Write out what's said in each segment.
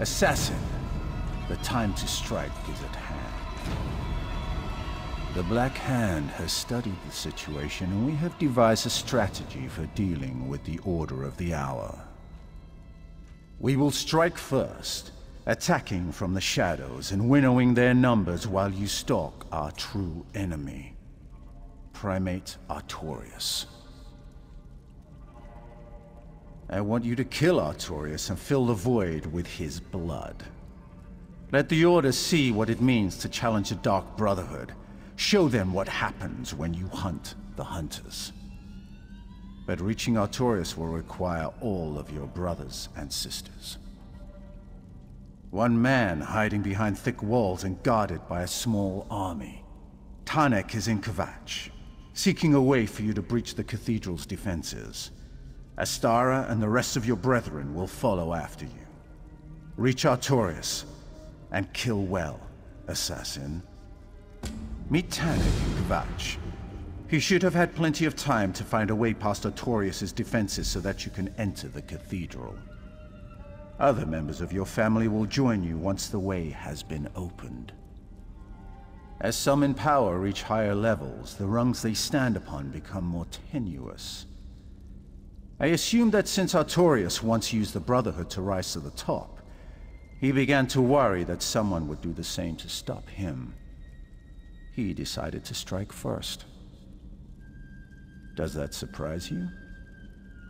Assassin, the time to strike is at hand. The Black Hand has studied the situation, and we have devised a strategy for dealing with the Order of the Hour. We will strike first, attacking from the shadows and winnowing their numbers while you stalk our true enemy, Primate Artorias. I want you to kill Artorias and fill the void with his blood. Let the Order see what it means to challenge the Dark Brotherhood. Show them what happens when you hunt the Hunters. But reaching Artorias will require all of your brothers and sisters. One man hiding behind thick walls and guarded by a small army. Tanek is in Kvatch, seeking a way for you to breach the cathedral's defenses. Astara and the rest of your brethren will follow after you. Reach Artorias and kill well, assassin. Meet Tanek in Kvatch. He should have had plenty of time to find a way past Artorias' defenses so that you can enter the cathedral. Other members of your family will join you once the way has been opened. As some in power reach higher levels, the rungs they stand upon become more tenuous. I assume that since Artorias once used the Brotherhood to rise to the top, he began to worry that someone would do the same to stop him. He decided to strike first. Does that surprise you?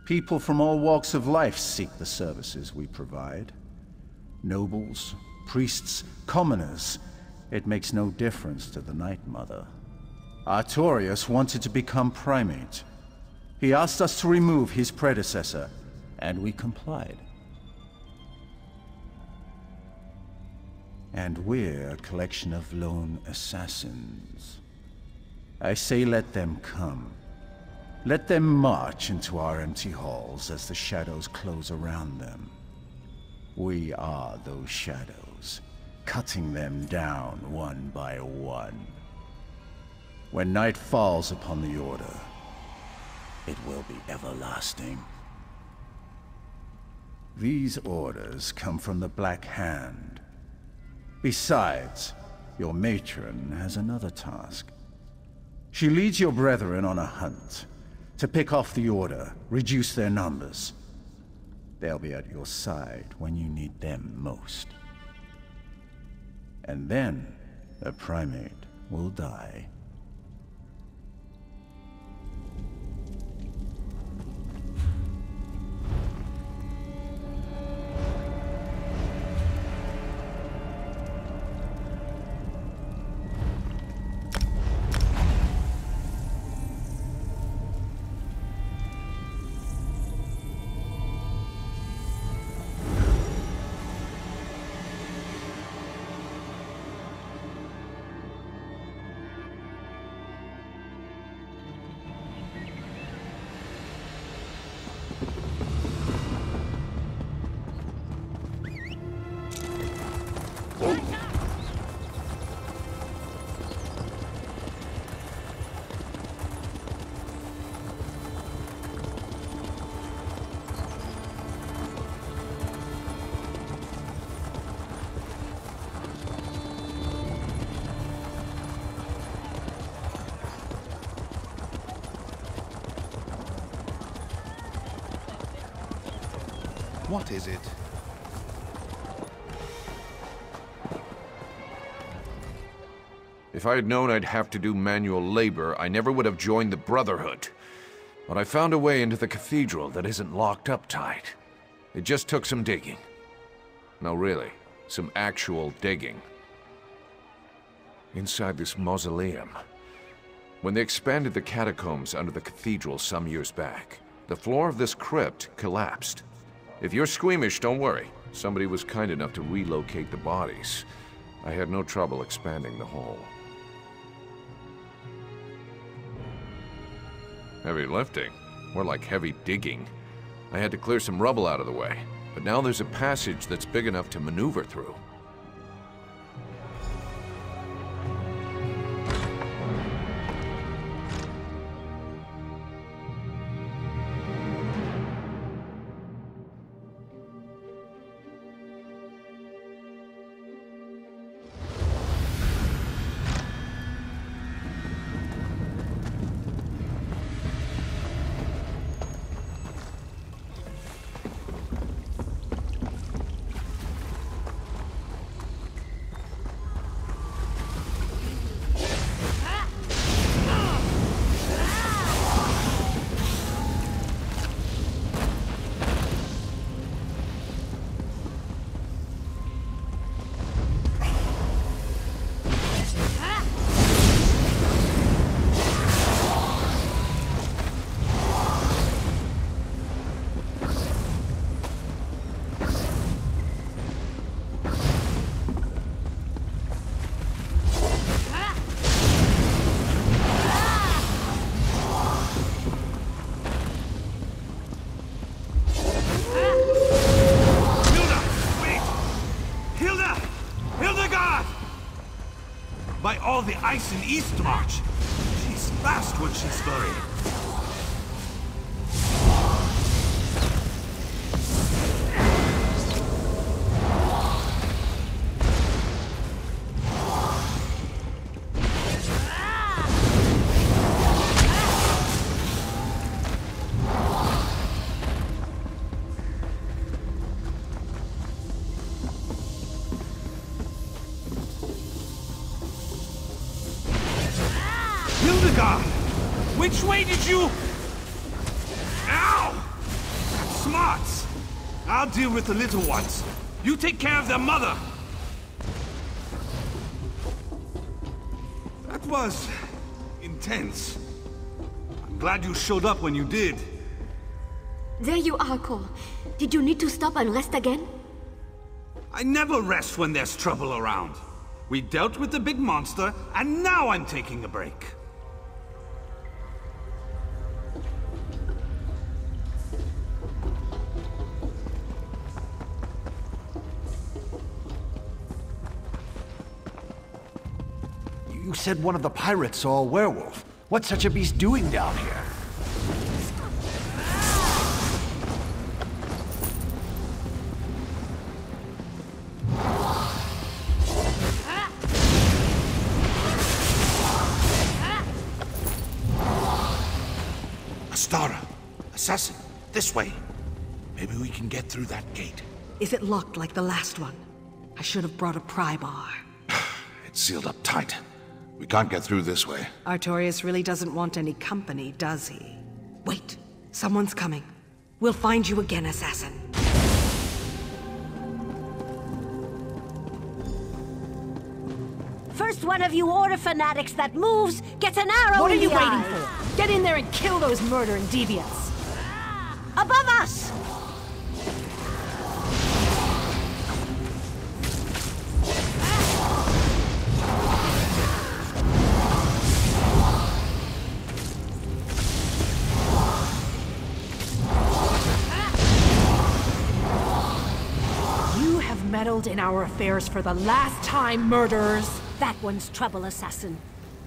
People from all walks of life seek the services we provide. Nobles, priests, commoners. It makes no difference to the Night Mother. Artorias wanted to become Primate. He asked us to remove his predecessor, and we complied. And we're a collection of lone assassins. I say let them come. Let them march into our empty halls as the shadows close around them. We are those shadows, cutting them down one by one. When night falls upon the Order, it will be everlasting. These orders come from the Black Hand. Besides, your matron has another task. She leads your brethren on a hunt to pick off the Order, reduce their numbers. They'll be at your side when you need them most. And then, the Primate will die. What is it? If I had known I'd have to do manual labor, I never would have joined the Brotherhood. But I found a way into the cathedral that isn't locked up tight. It just took some digging. No, really, some actual digging. Inside this mausoleum. When they expanded the catacombs under the cathedral some years back, the floor of this crypt collapsed. If you're squeamish, don't worry. Somebody was kind enough to relocate the bodies. I had no trouble expanding the hole. Heavy lifting? More like heavy digging. I had to clear some rubble out of the way, but now there's a passage that's big enough to maneuver through. by all the ice in Eastmarch. She's fast when she's scurrying. Which way did you... Ow! That's smarts. I'll deal with the little ones. You take care of their mother. That was... intense. I'm glad you showed up when you did. There you are, Cole. Did you need to stop and rest again? I never rest when there's trouble around. We dealt with the big monster, and now I'm taking a break. You said one of the pirates saw a werewolf. What's such a beast doing down here? Astara, assassin, this way. Maybe we can get through that gate. Is it locked like the last one? I should have brought a pry bar. It's sealed up tight. We can't get through this way. Artorius really doesn't want any company, does he? Wait, someone's coming. We'll find you again, assassin. First one of you order fanatics that moves gets an arrow What are in you the waiting eye. for? Get in there and kill those murdering deviants! Above us! You have meddled in our affairs for the last time, murderers! That one's trouble, assassin.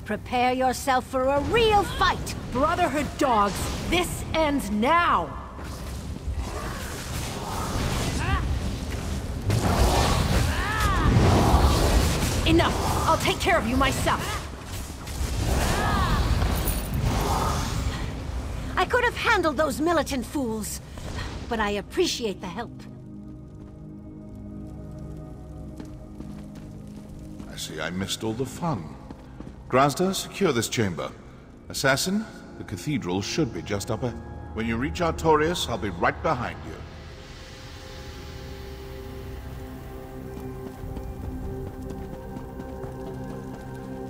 Prepare yourself for a real fight! Brotherhood dogs, this ends now! Enough! I'll take care of you myself! I could have handled those militant fools, but I appreciate the help. I see I missed all the fun. Grazda, secure this chamber. Assassin, the cathedral should be just up ahead. When you reach Artorius, I'll be right behind you.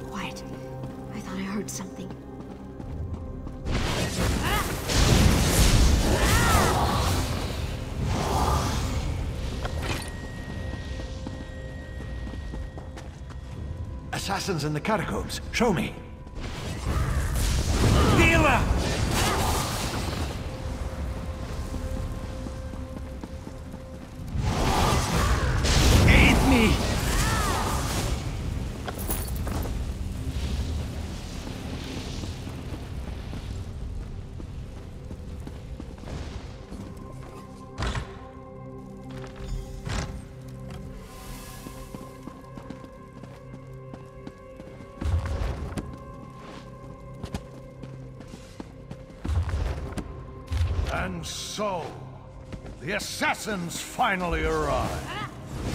Quiet. I thought I heard something. Assassins in the catacombs. Show me. Healer! Aid me! And so, the assassins finally arrive.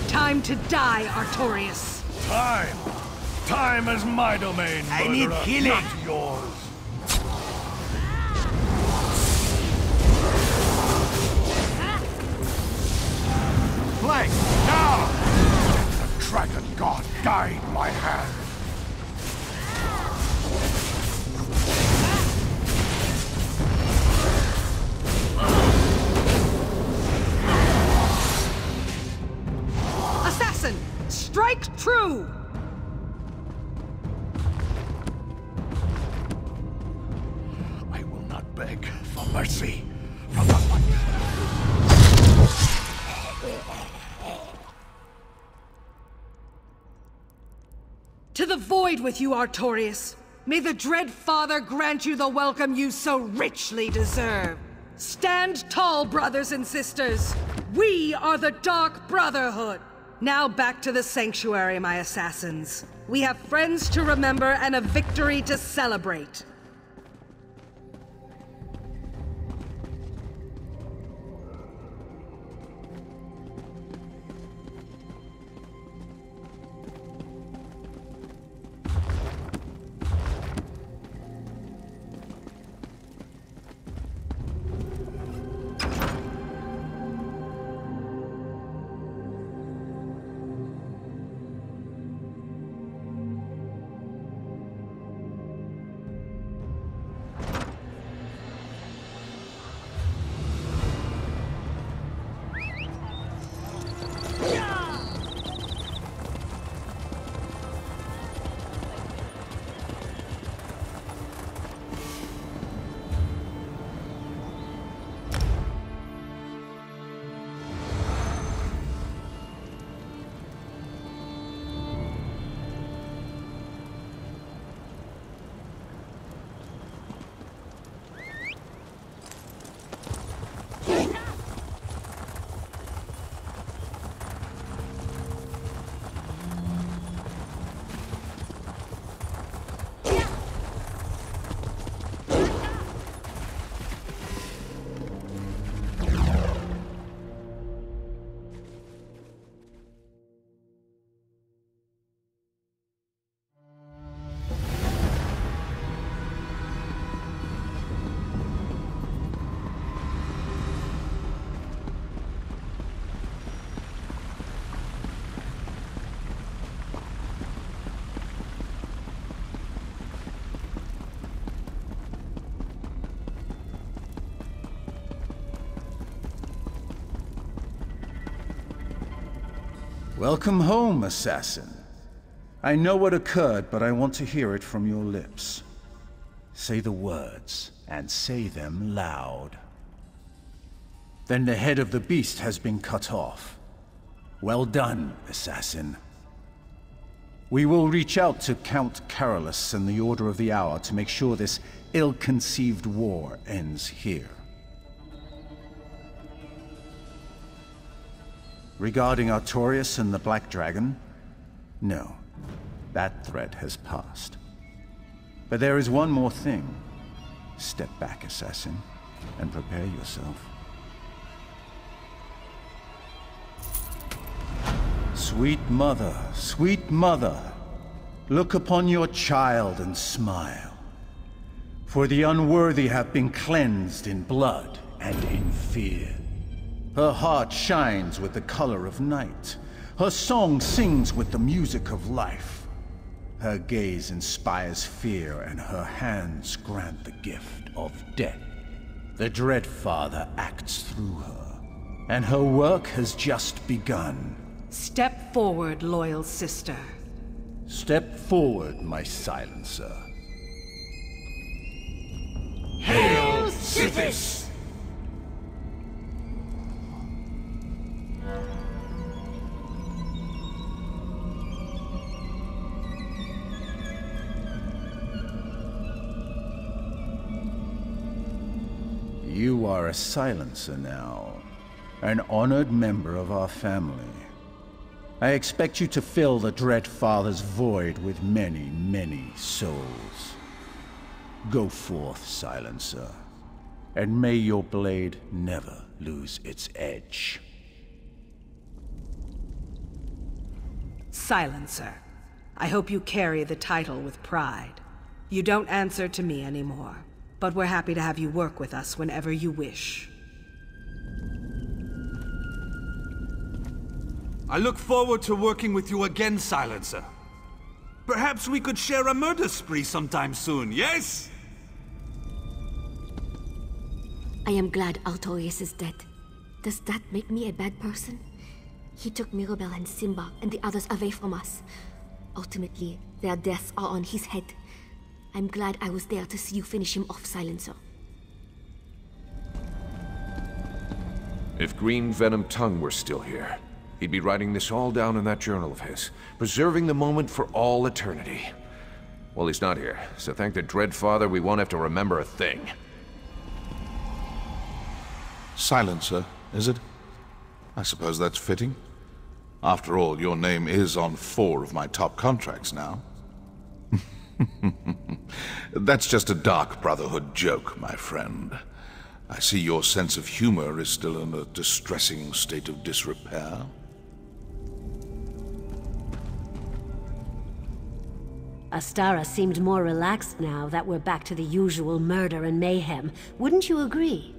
Time to die, Artorius. Time! Time is my domain, I need murderer, healing. not yours. Flank, now! The dragon god died in my hand. Assassin, strike true! I will not beg for mercy from the one. To the void with you, Artorias! May the Dread Father grant you the welcome you so richly deserve! Stand tall, brothers and sisters! We are the Dark Brotherhood! Now back to the Sanctuary, my assassins. We have friends to remember and a victory to celebrate. Welcome home, assassin. I know what occurred, but I want to hear it from your lips. Say the words, and say them loud. Then the head of the beast has been cut off. Well done, assassin. We will reach out to Count Carolus and the Order of the Hour to make sure this ill-conceived war ends here. Regarding Artorias and the Black Dragon, no. That threat has passed. But there is one more thing. Step back, assassin, and prepare yourself. Sweet mother, look upon your child and smile. For the unworthy have been cleansed in blood and in fear. Her heart shines with the color of night. Her song sings with the music of life. Her gaze inspires fear, and her hands grant the gift of death. The Dread Father acts through her, and her work has just begun. Step forward, loyal sister. Step forward, my silencer. Hail, Sithis! You are a silencer now, an honored member of our family. I expect you to fill the Dread Father's void with many, many souls. Go forth, silencer, and may your blade never lose its edge. Silencer, I hope you carry the title with pride. You don't answer to me anymore, but we're happy to have you work with us whenever you wish. I look forward to working with you again, Silencer. Perhaps we could share a murder spree sometime soon, yes? I am glad Artorias is dead. Does that make me a bad person? He took Mirabel and Simba and the others away from us. Ultimately, their deaths are on his head. I'm glad I was there to see you finish him off, Silencer. If Green Venom Tongue were still here, He'd be writing this all down in that journal of his, preserving the moment for all eternity. Well, he's not here, so thank the Dread Father we won't have to remember a thing. Silencer, is it? I suppose that's fitting. After all, your name is on 4 of my top contracts now. That's just a Dark Brotherhood joke, my friend. I see your sense of humor is still in a distressing state of disrepair. Astara seemed more relaxed now that we're back to the usual murder and mayhem. Wouldn't you agree?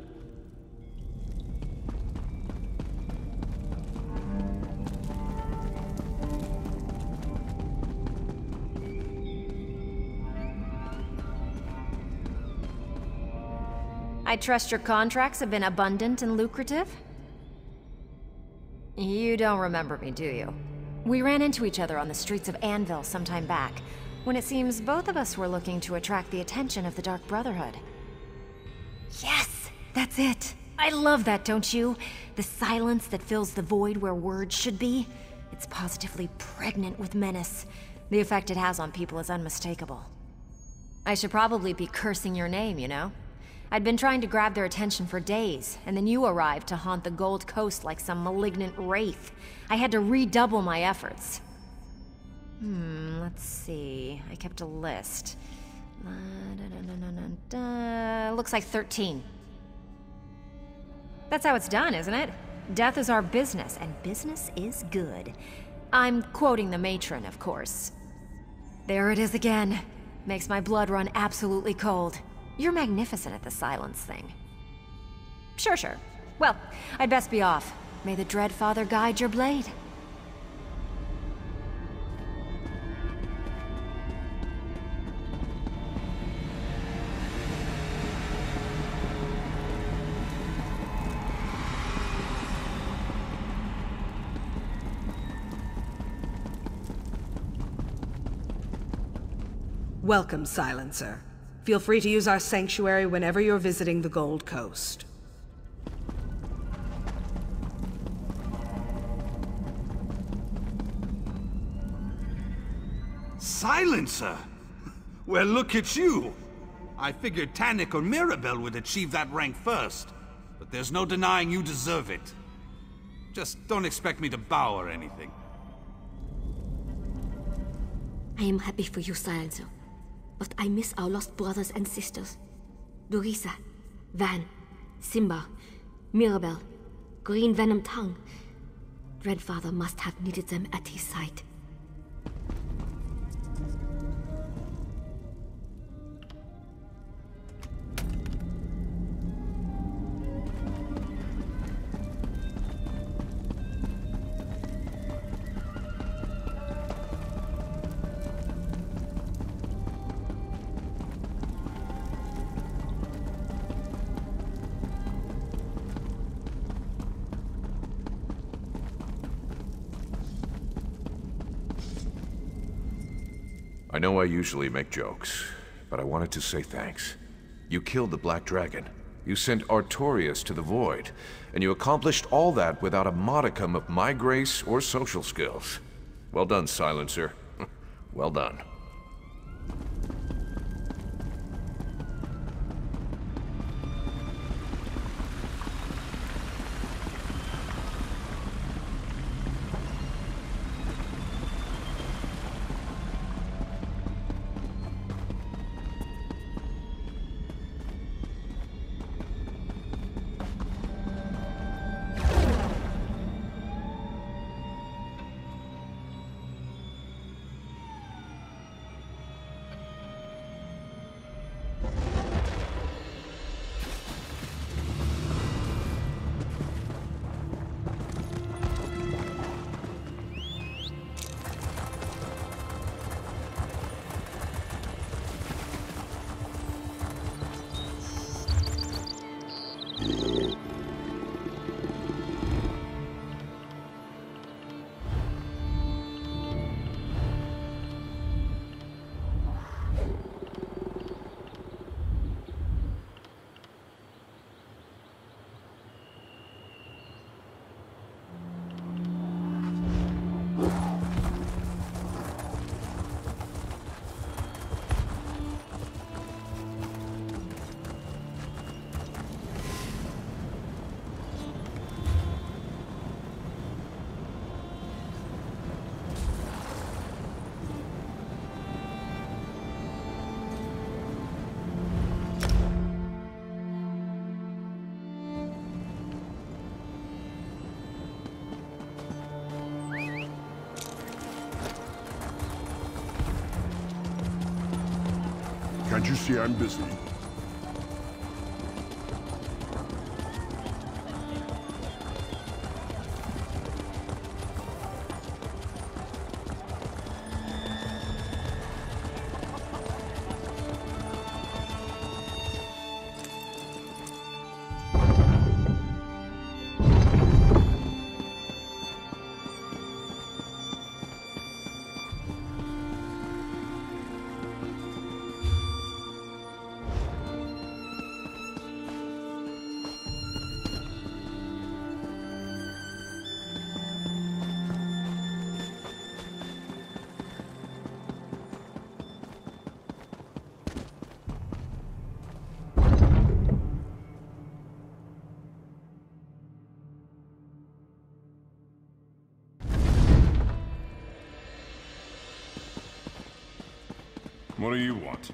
I trust your contracts have been abundant and lucrative? You don't remember me, do you? We ran into each other on the streets of Anvil some time back, when it seems both of us were looking to attract the attention of the Dark Brotherhood. Yes, that's it. I love that, don't you? The silence that fills the void where words should be. It's positively pregnant with menace. The effect it has on people is unmistakable. I should probably be cursing your name, you know? I'd been trying to grab their attention for days, and then you arrived to haunt the Gold Coast like some malignant wraith. I had to redouble my efforts. Let's see. I kept a list. Looks like 13. That's how it's done, isn't it? Death is our business, and business is good. I'm quoting the matron, of course. There it is again. Makes my blood run absolutely cold. You're magnificent at the silence thing. Sure. Well, I'd best be off. May the Dread Father guide your blade. Welcome, Silencer. Feel free to use our sanctuary whenever you're visiting the Gold Coast. Silencer? Well, look at you! I figured Tannic or Mirabelle would achieve that rank first, but there's no denying you deserve it. Just don't expect me to bow or anything. I am happy for you, Silencer. But I miss our lost brothers and sisters. Dorisa, Van, Simba, Mirabelle, Green Venom Tongue. Dreadfather must have needed them at his side. I know I usually make jokes, but I wanted to say thanks. You killed the Black Dragon. You sent Artorias to the Void, and you accomplished all that without a modicum of my grace or social skills. Well done, Silencer. Well done. Can't you see I'm busy? What do you want?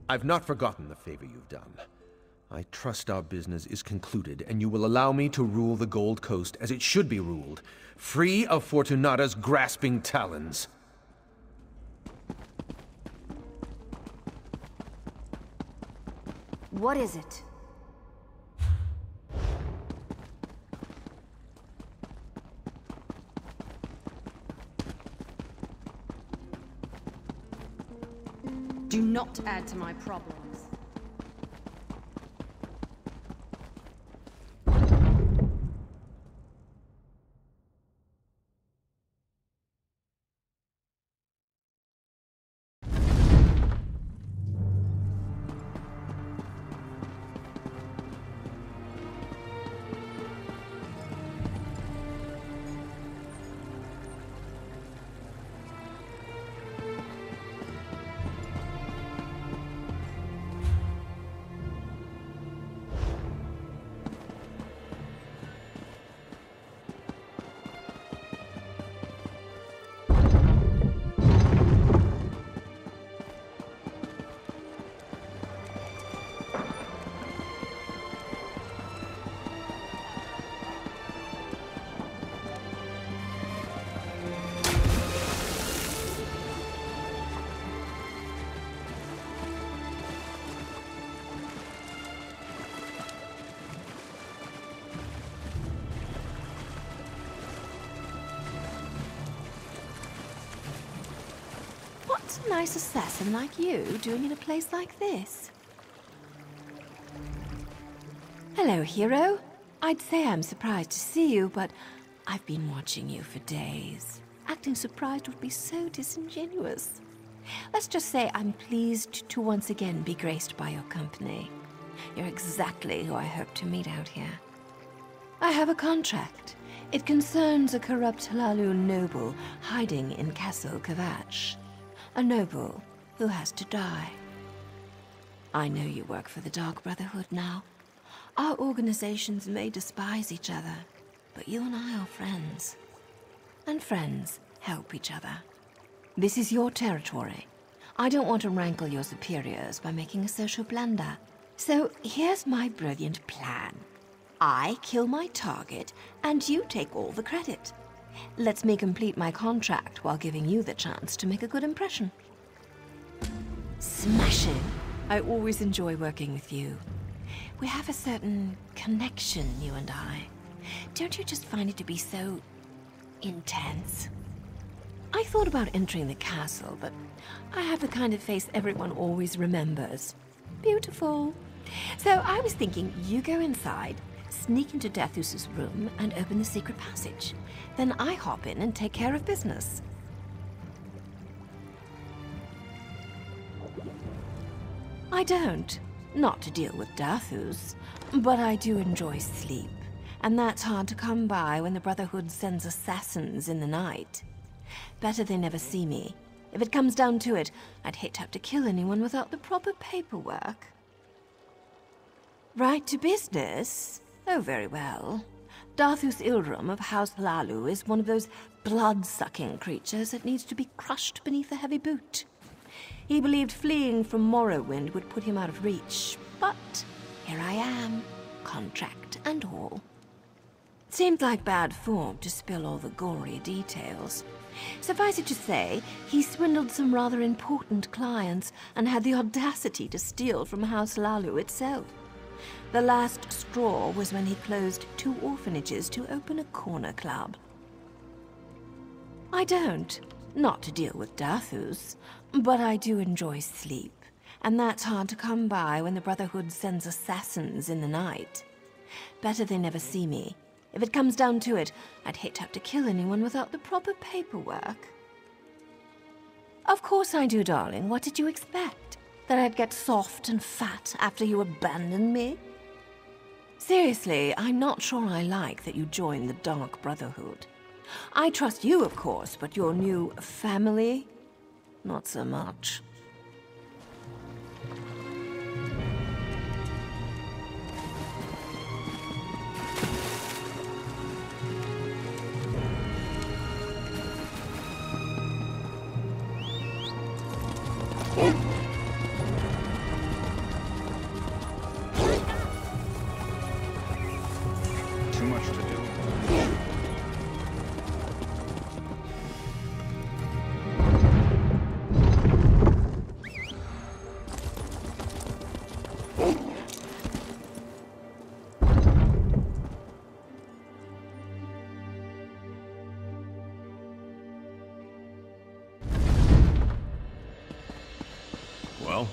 I've not forgotten the favor you've done. I trust our business is concluded, and you will allow me to rule the Gold Coast as it should be ruled, free of Fortunata's grasping talons. What is it? Do not add to my problems. What's a nice assassin like you doing in a place like this? Hello, hero. I'd say I'm surprised to see you, but I've been watching you for days. Acting surprised would be so disingenuous. Let's just say I'm pleased to once again be graced by your company. You're exactly who I hoped to meet out here. I have a contract. It concerns a corrupt Hlaalu noble hiding in Castle Kvatch. A noble who has to die. I know you work for the Dark Brotherhood now. Our organizations may despise each other, but you and I are friends. And friends help each other. This is your territory. I don't want to rankle your superiors by making a social blunder. So here's my brilliant plan. I kill my target, and you take all the credit. Let's me complete my contract while giving you the chance to make a good impression. Smashing! I always enjoy working with you. We have a certain connection, you and I. Don't you just find it to be so intense? I thought about entering the castle, but I have the kind of face everyone always remembers. Beautiful. So I was thinking you go inside, sneak into Dathus's room, and open the secret passage. Then I hop in and take care of business. I don't. Not to deal with Dathus, but I do enjoy sleep. And that's hard to come by when the Brotherhood sends assassins in the night. Better they never see me. If it comes down to it, I'd hate to have to kill anyone without the proper paperwork. Right to business? Oh, very well. Dathus Ilrum of House Lalu is one of those blood-sucking creatures that needs to be crushed beneath a heavy boot. He believed fleeing from Morrowind would put him out of reach, but here I am, contract and all. Seemed like bad form to spill all the gory details. Suffice it to say, he swindled some rather important clients and had the audacity to steal from House Lalu itself. The last straw was when he closed 2 orphanages to open a corner club. I don't. Not to deal with Dathus, but I do enjoy sleep. And that's hard to come by when the Brotherhood sends assassins in the night. Better they never see me. If it comes down to it, I'd hate to have to kill anyone without the proper paperwork. Of course I do, darling. What did you expect? That I'd get soft and fat after you abandoned me? Seriously, I'm not sure I like that you joined the Dark Brotherhood. I trust you, of course, but your new family? Not so much. Too much to do. Well?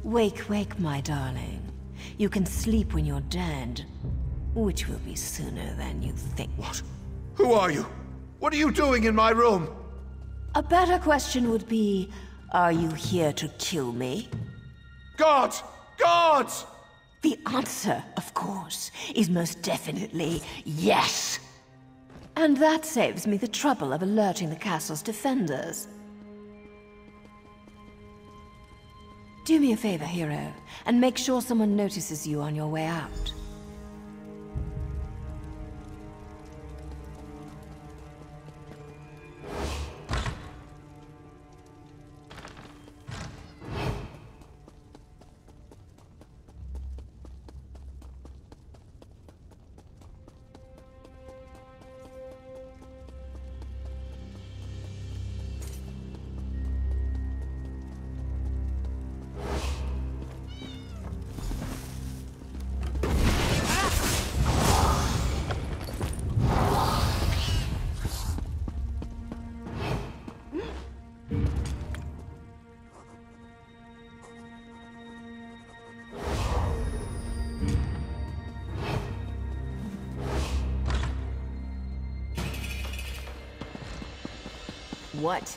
Wake, wake, my darling. You can sleep when you're dead, which will be sooner than you think. What? Who are you? What are you doing in my room? A better question would be, are you here to kill me? Guards! Guards! The answer, of course, is most definitely yes. And that saves me the trouble of alerting the castle's defenders. Do me a favor, hero, and make sure someone notices you on your way out. What?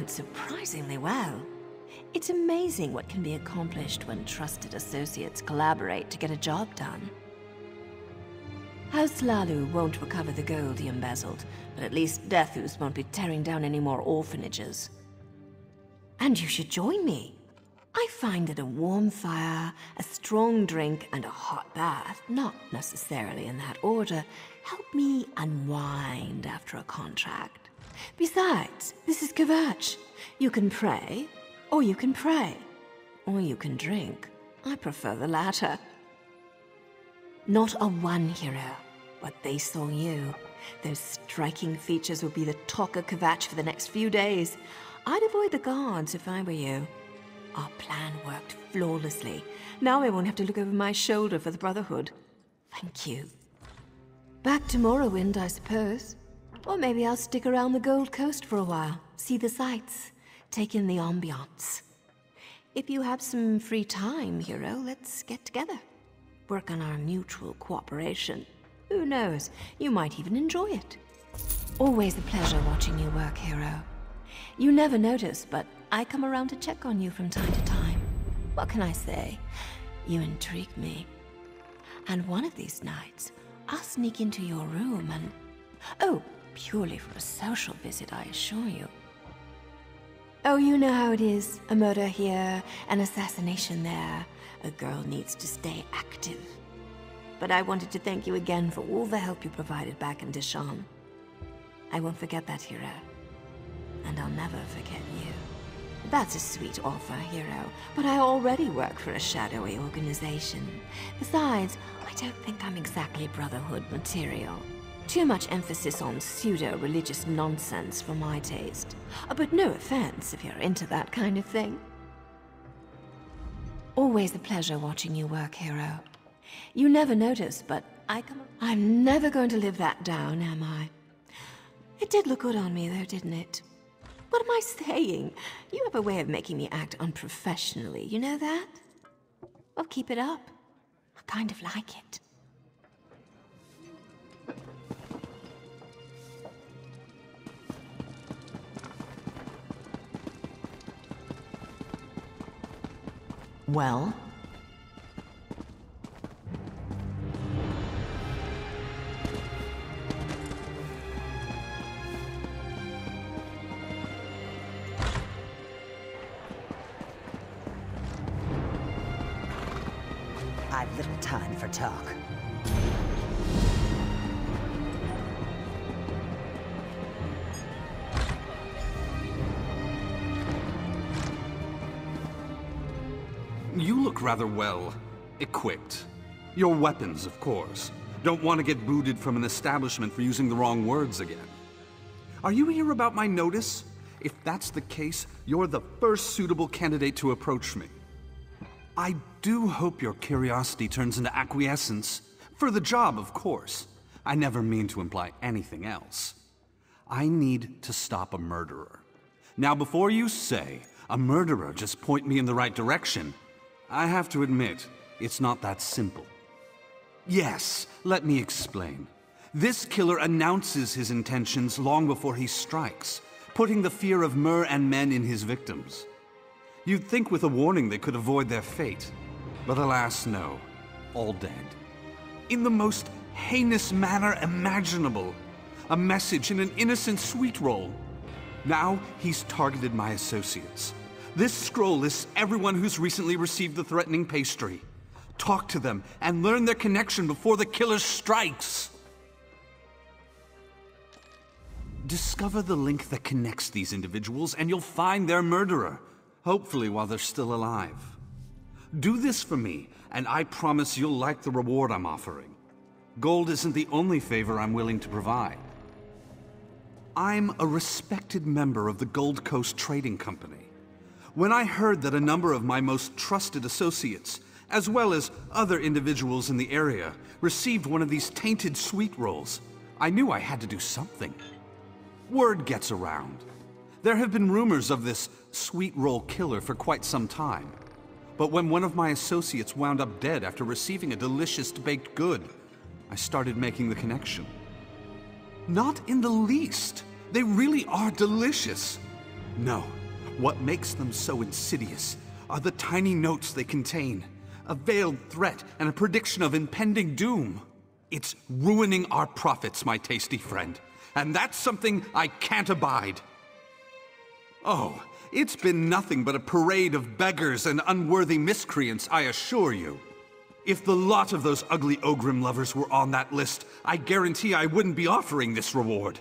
went surprisingly well. It's amazing what can be accomplished when trusted associates collaborate to get a job done. House Lalu won't recover the gold he embezzled, but at least Deathus won't be tearing down any more orphanages. And you should join me. I find that a warm fire, a strong drink, and a hot bath, not necessarily in that order, help me unwind after a contract. Besides, this is Kvatch. You can pray, or you can pray, or you can drink. I prefer the latter. Not a one hero, but they saw you. Those striking features will be the talk of Kvatch for the next few days. I'd avoid the guards if I were you. Our plan worked flawlessly. Now I won't have to look over my shoulder for the Brotherhood. Thank you. Back to Morrowind, I suppose. Or maybe I'll stick around the Gold Coast for a while, see the sights, take in the ambiance. If you have some free time, hero, let's get together. Work on our mutual cooperation. Who knows, you might even enjoy it. Always a pleasure watching you work, hero. You never notice, but I come around to check on you from time to time. What can I say? You intrigue me. And one of these nights, I'll sneak into your room and... Oh, purely for a social visit, I assure you. Oh, you know how it is. A murder here, an assassination there. A girl needs to stay active. But I wanted to thank you again for all the help you provided back in Deshan. I won't forget that, hero. And I'll never forget you. That's a sweet offer, hero, but I already work for a shadowy organization. Besides, I don't think I'm exactly Brotherhood material. Too much emphasis on pseudo-religious nonsense for my taste. But no offense if you're into that kind of thing. Always a pleasure watching you work, hero. You never notice, but I'm never going to live that down, am I? It did look good on me, though, didn't it? What am I saying? You have a way of making me act unprofessionally, you know that? Well, keep it up. I kind of like it. Well? I've little time for talk. You look rather well equipped. Your weapons, of course. Don't want to get booted from an establishment for using the wrong words again. Are you here about my notice? If that's the case, you're the first suitable candidate to approach me. I do hope your curiosity turns into acquiescence. For the job, of course. I never mean to imply anything else. I need to stop a murderer. Now, before you say, a murderer, just point me in the right direction, I have to admit, it's not that simple. Yes, let me explain. This killer announces his intentions long before he strikes, putting the fear of Mer and men in his victims. You'd think with a warning they could avoid their fate, but alas, no. All dead. In the most heinous manner imaginable. A message in an innocent sweet roll. Now he's targeted my associates. This scroll lists everyone who's recently received the threatening pastry. Talk to them and learn their connection before the killer strikes. Discover the link that connects these individuals and you'll find their murderer. Hopefully while they're still alive. Do this for me, and I promise you'll like the reward I'm offering. Gold isn't the only favor I'm willing to provide. I'm a respected member of the Gold Coast Trading Company. When I heard that a number of my most trusted associates, as well as other individuals in the area, received one of these tainted sweet rolls, I knew I had to do something. Word gets around. There have been rumors of this sweet roll killer for quite some time. But when one of my associates wound up dead after receiving a delicious baked good, I started making the connection. Not in the least. They really are delicious. No. What makes them so insidious are the tiny notes they contain. A veiled threat and a prediction of impending doom. It's ruining our profits, my tasty friend. And that's something I can't abide. Oh, it's been nothing but a parade of beggars and unworthy miscreants, I assure you. If the lot of those ugly Ogrim lovers were on that list, I guarantee I wouldn't be offering this reward.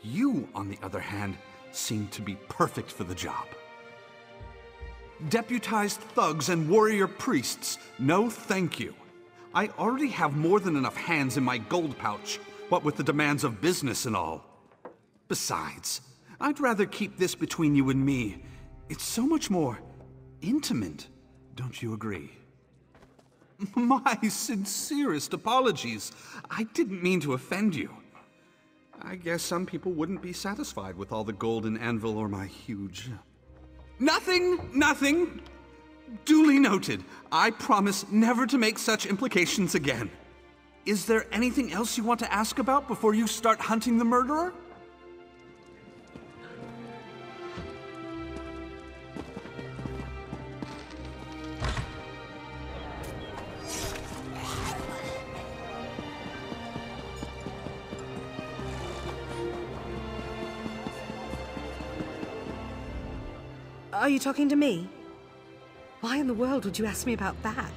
You, on the other hand, seem to be perfect for the job. Deputized thugs and warrior priests, no thank you. I already have more than enough hands in my gold pouch, what with the demands of business and all. Besides, I'd rather keep this between you and me. It's so much more intimate, don't you agree? My sincerest apologies. I didn't mean to offend you. I guess some people wouldn't be satisfied with all the golden anvil or my huge... Nothing! Duly noted. I promise never to make such implications again. Is there anything else you want to ask about before you start hunting the murderer? Are you talking to me? Why in the world would you ask me about that?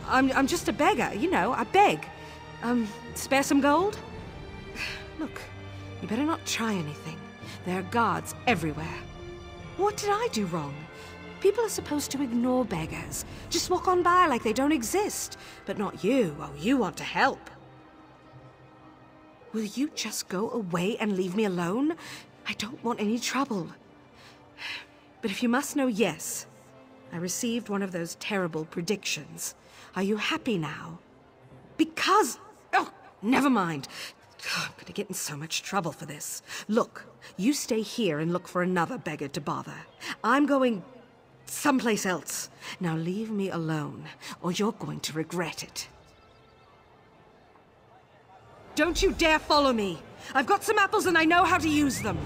I'm just a beggar, you know, I beg. Spare some gold? Look, you better not try anything. There are guards everywhere. What did I do wrong? People are supposed to ignore beggars. Just walk on by like they don't exist. But not you. Oh, you want to help. Will you just go away and leave me alone? I don't want any trouble. But if you must know, yes. I received one of those terrible predictions. Are you happy now? Because... Oh, never mind. I'm gonna get in so much trouble for this. Look, you stay here and look for another beggar to bother. I'm going someplace else. Now leave me alone, or you're going to regret it. Don't you dare follow me! I've got some apples and I know how to use them!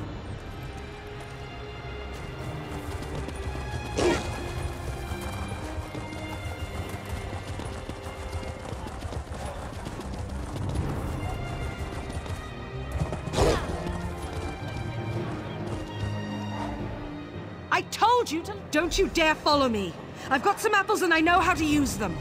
I told you to... Don't you dare follow me! I've got some apples and I know how to use them!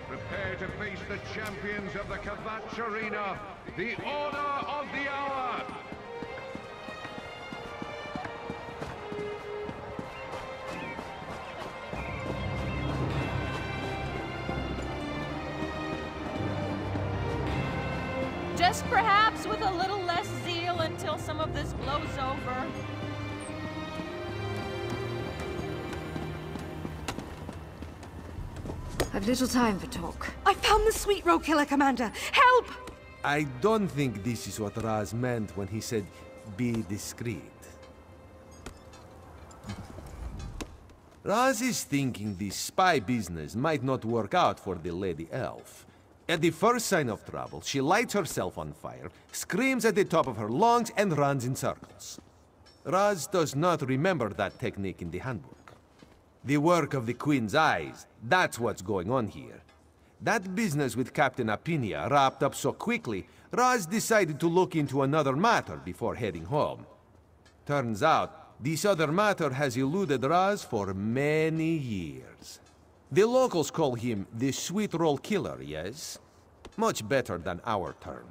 Prepare to face the champions of the Kvatch Arena, the Order of the Hour! Just perhaps with a little less zeal until some of this blows over. I've little time for talk. I found the sweet row killer, Commander! Help! I don't think this is what Raz meant when he said, be discreet. Raz is thinking this spy business might not work out for the Lady Elf. At the first sign of trouble, she lights herself on fire, screams at the top of her lungs, and runs in circles. Raz does not remember that technique in the handbook. The work of the Queen's eyes, that's what's going on here. That business with Captain Apinia wrapped up so quickly, Raz decided to look into another matter before heading home. Turns out, this other matter has eluded Raz for many years. The locals call him the Sweet Roll Killer, yes? Much better than our term.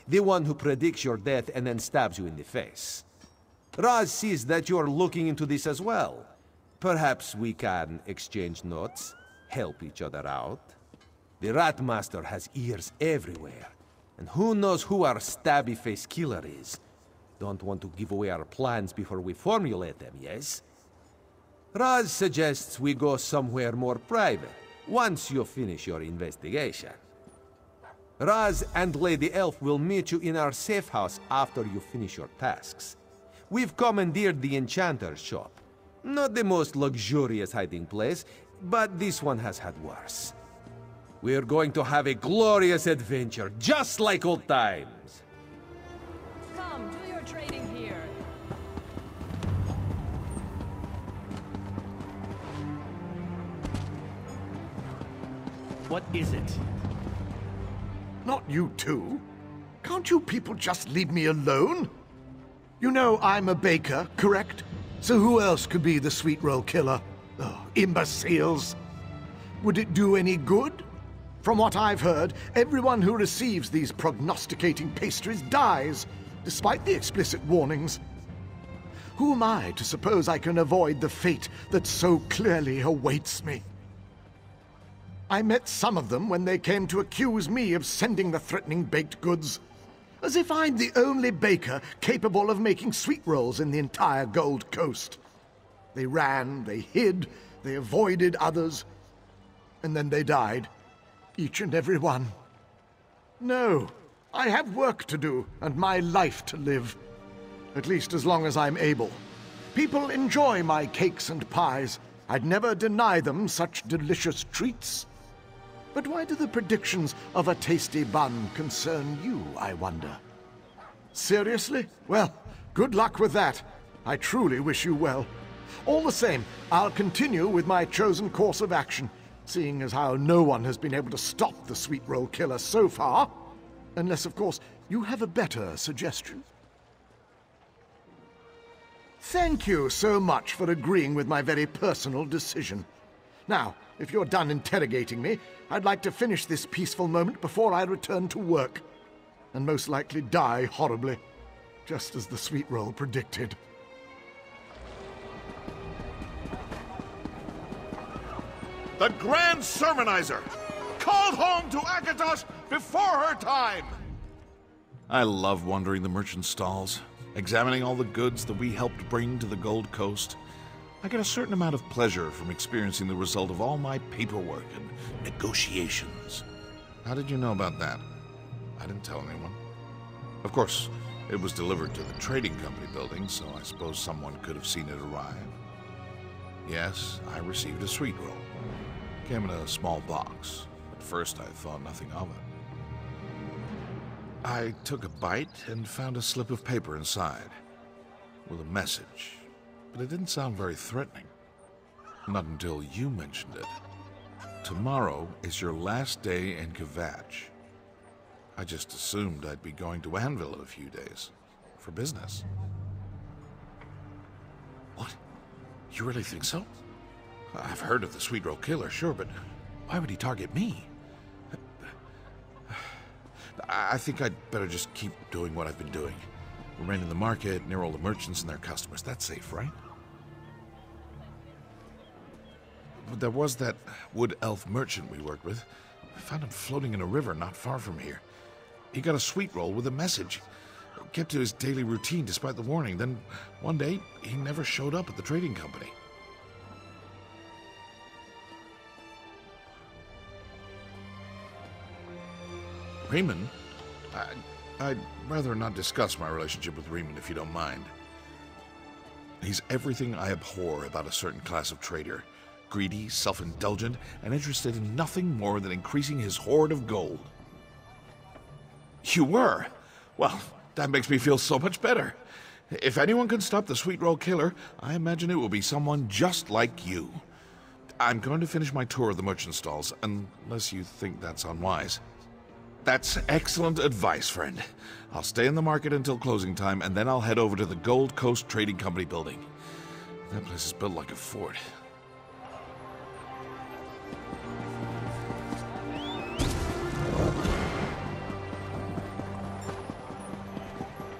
The one who predicts your death and then stabs you in the face. Raz sees that you're looking into this as well. Perhaps we can exchange notes, help each other out. The Rat Master has ears everywhere. And who knows who our stabby-faced killer is? Don't want to give away our plans before we formulate them, yes? Raz suggests we go somewhere more private, once you finish your investigation. Raz and Lady Elf will meet you in our safe house after you finish your tasks. We've commandeered the Enchanter's shop. Not the most luxurious hiding place, but this one has had worse. We're going to have a glorious adventure, just like old times. Come, do your trading here. What is it? Not you too. Can't you people just leave me alone? You know I'm a baker, correct? So who else could be the sweet roll killer? Oh, imbeciles. Would it do any good? From what I've heard, everyone who receives these prognosticating pastries dies, despite the explicit warnings. Who am I to suppose I can avoid the fate that so clearly awaits me? I met some of them when they came to accuse me of sending the threatening baked goods. As if I'm the only baker capable of making sweet rolls in the entire Gold Coast. They ran, they hid, they avoided others, and then they died. Each and every one. No, I have work to do and my life to live. At least as long as I'm able. People enjoy my cakes and pies. I'd never deny them such delicious treats. But why do the predictions of a tasty bun concern you, I wonder? Seriously? Well, good luck with that. I truly wish you well. All the same, I'll continue with my chosen course of action, seeing as how no one has been able to stop the sweet roll killer so far. Unless, of course, you have a better suggestion. Thank you so much for agreeing with my very personal decision. Now, if you're done interrogating me, I'd like to finish this peaceful moment before I return to work. And most likely die horribly, just as the sweet roll predicted. The Grand Sermonizer! Called home to Akatosh before her time! I love wandering the merchant stalls, examining all the goods that we helped bring to the Gold Coast. I get a certain amount of pleasure from experiencing the result of all my paperwork and negotiations. How did you know about that? I didn't tell anyone. Of course, it was delivered to the trading company building, so I suppose someone could have seen it arrive. Yes, I received a sweet roll. Came in a small box. At first I thought nothing of it. I took a bite and found a slip of paper inside, with a message. But it didn't sound very threatening. Not until you mentioned it. Tomorrow is your last day in Kvatch. I just assumed I'd be going to Anvil in a few days. For business. What? You really think so? I've heard of the Sweet Roll Killer, sure, but why would he target me? I think I'd better just keep doing what I've been doing. Remain in the market, near all the merchants and their customers. That's safe, right? But there was that wood elf merchant we worked with. I found him floating in a river not far from here. He got a sweet roll with a message. Kept to his daily routine despite the warning. Then, one day, he never showed up at the trading company. Riemann? I'd rather not discuss my relationship with Riemann if you don't mind. He's everything I abhor about a certain class of trader. Greedy, self-indulgent, and interested in nothing more than increasing his hoard of gold. You were? Well, that makes me feel so much better. If anyone can stop the Sweet Roll Killer, I imagine it will be someone just like you. I'm going to finish my tour of the merchant stalls, unless you think that's unwise. That's excellent advice, friend. I'll stay in the market until closing time, and then I'll head over to the Gold Coast Trading Company building. That place is built like a fort.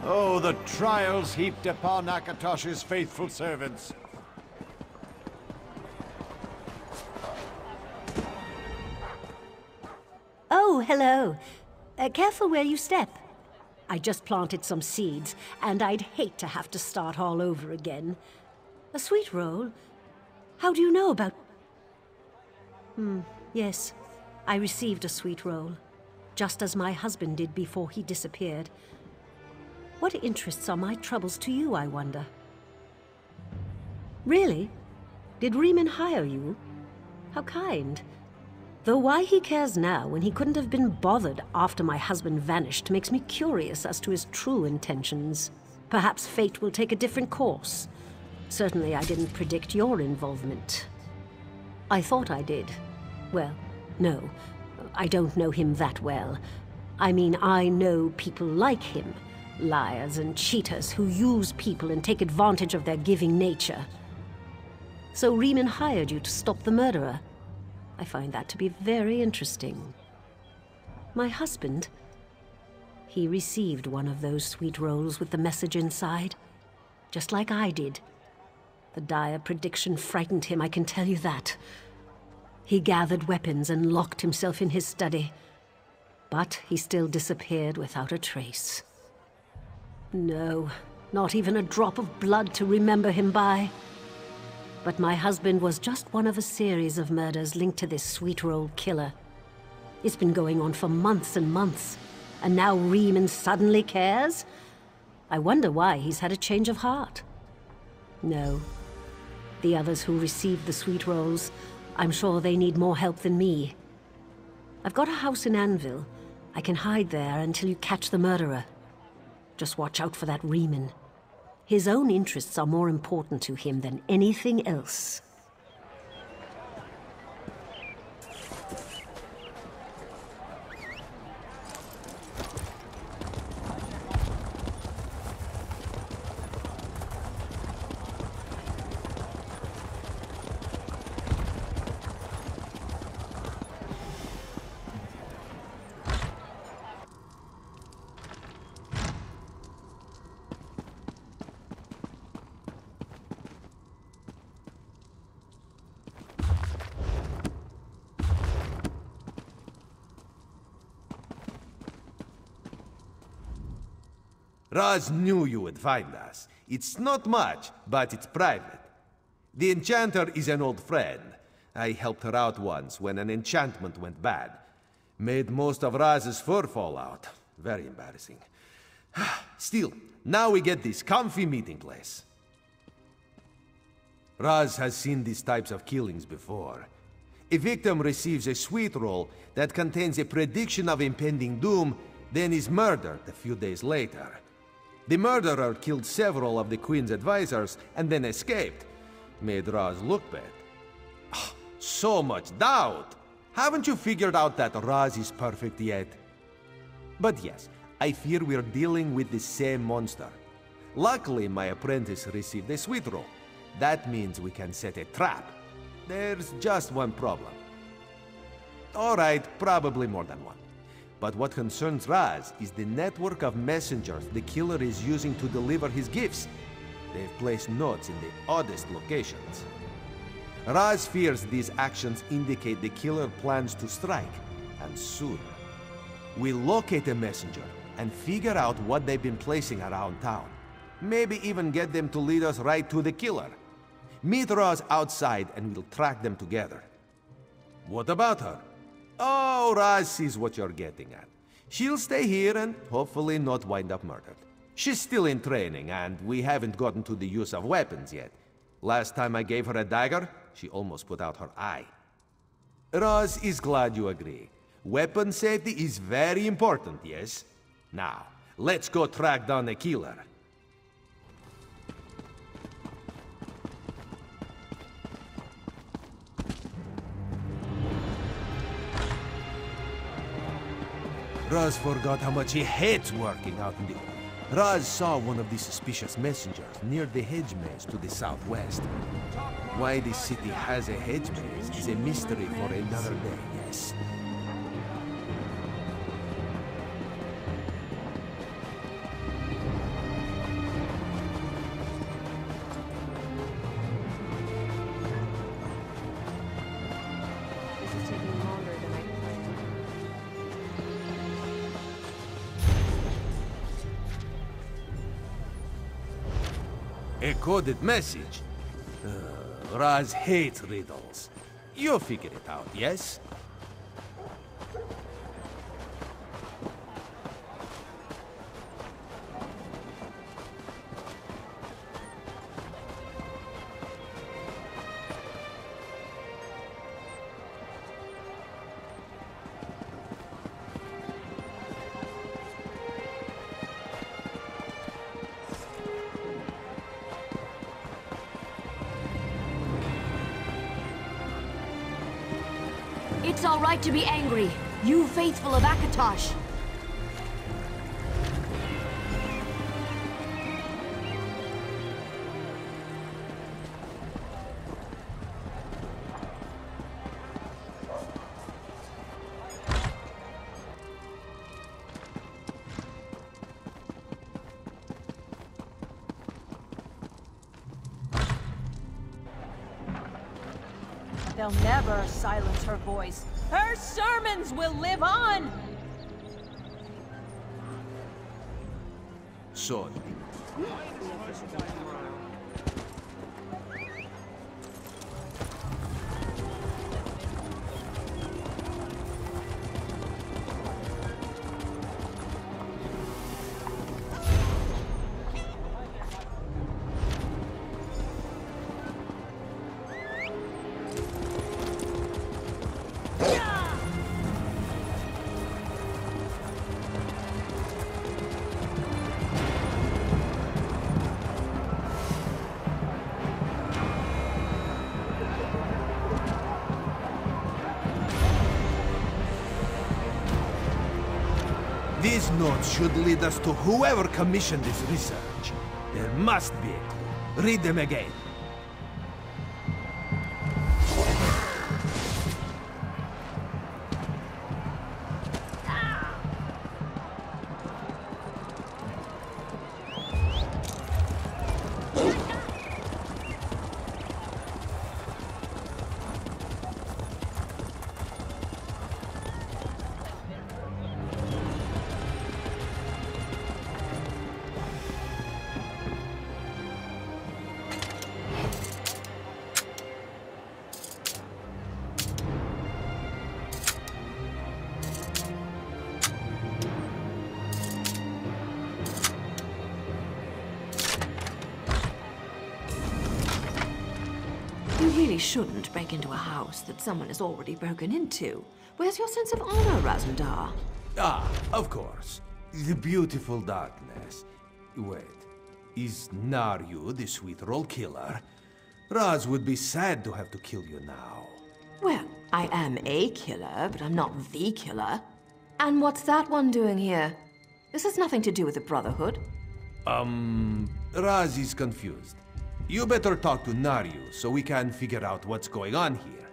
Oh, the trials heaped upon Akatosh's faithful servants. Oh, hello. Careful where you step. I just planted some seeds, and I'd hate to have to start all over again. A sweet roll? How do you know about... Yes. I received a sweet roll, just as my husband did before he disappeared. What interests are my troubles to you, I wonder? Really? Did Riemann hire you? How kind. Though why he cares now when he couldn't have been bothered after my husband vanished makes me curious as to his true intentions. Perhaps fate will take a different course. Certainly I didn't predict your involvement. I thought I did. Well, no. I don't know him that well. I mean, I know people like him. Liars and cheaters who use people and take advantage of their giving nature. So Riemann hired you to stop the murderer. I find that to be very interesting. My husband, he received one of those sweet rolls with the message inside, just like I did. The dire prediction frightened him, I can tell you that. He gathered weapons and locked himself in his study. But he still disappeared without a trace. No, not even a drop of blood to remember him by. But my husband was just one of a series of murders linked to this sweet roll killer. It's been going on for months and months, and now Riemann suddenly cares? I wonder why he's had a change of heart. No. The others who received the sweet rolls, I'm sure they need more help than me. I've got a house in Anvil. I can hide there until you catch the murderer. Just watch out for that Riemann. His own interests are more important to him than anything else. Raz knew you would find us. It's not much, but it's private. The enchanter is an old friend. I helped her out once when an enchantment went bad. Made most of Raz's fur fall out. Very embarrassing. Still, now we get this comfy meeting place. Raz has seen these types of killings before. A victim receives a sweet roll that contains a prediction of impending doom, then is murdered a few days later. The murderer killed several of the Queen's advisors and then escaped. Made Raz look bad. So much doubt! Haven't you figured out that Raz is perfect yet? But yes, I fear we're dealing with the same monster. Luckily, my apprentice received a sweet roll. That means we can set a trap. There's just one problem. Alright, probably more than one. But what concerns Raz is the network of messengers the killer is using to deliver his gifts. They've placed notes in the oddest locations. Raz fears these actions indicate the killer plans to strike, and soon. We locate a messenger and figure out what they've been placing around town. Maybe even get them to lead us right to the killer. Meet Raz outside and we'll track them together. What about her? Oh, Raz sees what you're getting at. She'll stay here and hopefully not wind up murdered. She's still in training, and we haven't gotten to the use of weapons yet. Last time I gave her a dagger, she almost put out her eye. Raz is glad you agree. Weapon safety is very important, yes? Now, let's go track down the killer. Raz forgot how much he hates working out in the... Raz saw one of the suspicious messengers near the hedge maze to the southwest. Why this city has a hedge maze is a mystery for another day, yes. A coded message? Raz hates riddles. You'll figure it out, yes? It's all right to be angry. You faithful of Akatosh. They'll never silence her voice. Her sermons will live on! Sword. These notes should lead us to whoever commissioned this research. There must be a clue. Read them again. You really shouldn't break into a house that someone has already broken into. Where's your sense of honor, Razandar? Ah, of course. The beautiful darkness. Wait, is Naryu the sweet roll killer? Raz would be sad to have to kill you now. Well, I am a killer, but I'm not the killer. And what's that one doing here? This has nothing to do with the Brotherhood. Raz is confused. You better talk to Naryu so we can figure out what's going on here.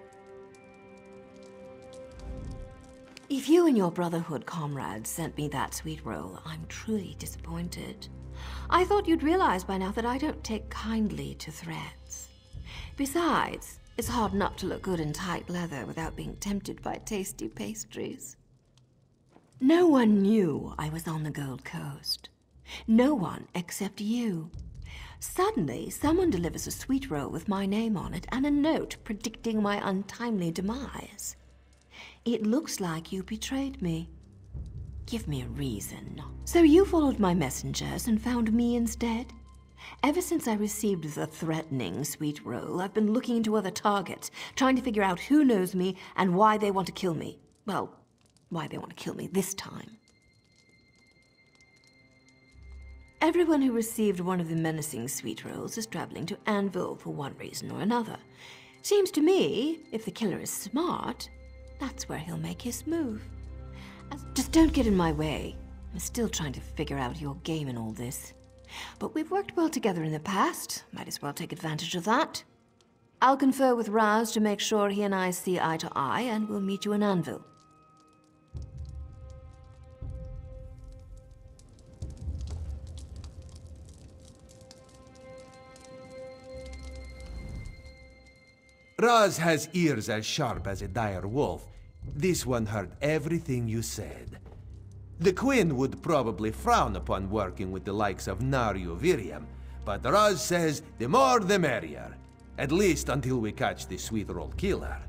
If you and your Brotherhood comrades sent me that sweet roll, I'm truly disappointed. I thought you'd realize by now that I don't take kindly to threats. Besides, it's hard not to look good in tight leather without being tempted by tasty pastries. No one knew I was on the Gold Coast. No one except you. Suddenly, someone delivers a sweet roll with my name on it and a note predicting my untimely demise. It looks like you betrayed me. Give me a reason. So you followed my messengers and found me instead? Ever since I received the threatening sweet roll, I've been looking into other targets, trying to figure out who knows me and why they want to kill me. Well, why they want to kill me this time. Everyone who received one of the menacing sweet rolls is traveling to Anvil for one reason or another. Seems to me, if the killer is smart, that's where he'll make his move. Just don't get in my way. I'm still trying to figure out your game in all this. But we've worked well together in the past. Might as well take advantage of that. I'll confer with Raz to make sure he and I see eye to eye, and we'll meet you in Anvil. Raz has ears as sharp as a dire wolf. This one heard everything you said. The Queen would probably frown upon working with the likes of Naryu Viriam, But Roz says the more the merrier. At least until we catch the sweet roll killer.